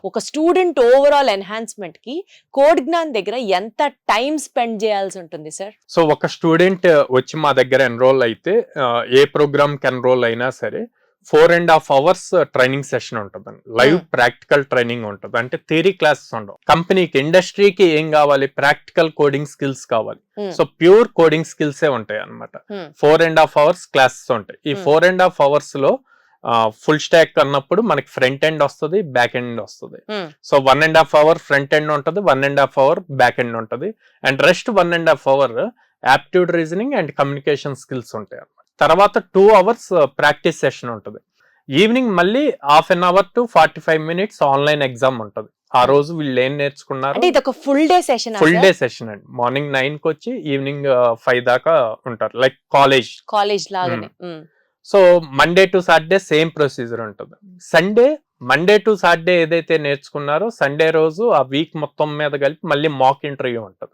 ఒక student overall enhancement కి code Gyan దగ్గర ఎంత టైం స్పెండ్ చేయాల్సి ఉంటుంది సార్? సో ఒక స్టూడెంట్ వచ్చి మా దగ్గర ఎన్రోల్ అయితే ఏ ప్రోగ్రామ్ కి ఎన్రోల్ అయినా సరే 4.5 hours ట్రైనింగ్ సెషన్ ఉంటుందండి. లైవ్ ప్రాక్టికల్ ట్రైనింగ్ ఉంటుంది. అంటే థియరీ క్లాసెస్ ఉండవు. కంపెనీకి ఇండస్ట్రీకి ఏం కావాలి, ప్రాక్టికల్ కోడింగ్ స్కిల్స్ కావాలి. సో ప్యూర్ కోడింగ్ స్కిల్సే ఉంటాయి అనమాట. 4.5 hours క్లాసెస్ ఉంటాయి. ఈ 4.5 hours లో ఫుల్ స్టాక్ అన్నప్పుడు మనకి ఫ్రంట్ ఎండ్ వస్తుంది, బ్యాక్ ఎండ్ వస్తుంది. సో 1.5 hour ఫ్రంట్ ఎండ్ ఉంటుంది, 1.5 hour బ్యాక్ ఎండ్ ఉంటుంది. And rest 1.5 hour aptitude reasoning and communication skills ఉంటాయి అన్నమాట. తర్వాత 2 hours ప్రాక్టీస్ సెషన్ ఉంటుంది. ఈవినింగ్ మళ్ళీ 1/2 hour to 45 minutes online exam ఉంటుంది. ఆ రోజు వీళ్ళు ఏం నేర్చుకున్నారు, ఇది ఒక full day session. Full day session అండి. మార్నింగ్ 9 కి వచ్చి ఈవినింగ్ 5 దాకా ఉంటారు, లైక్ కాలేజ్ లాగానే. So Monday to Saturday same procedure ఉంటుంది. మండే టు సాటర్డే ఏదైతే నేర్చుకున్నారో సండే రోజు ఆ వీక్ మొత్తం మీద కలిపి మళ్ళీ మాక్ ఇంటర్వ్యూ ఉంటుంది.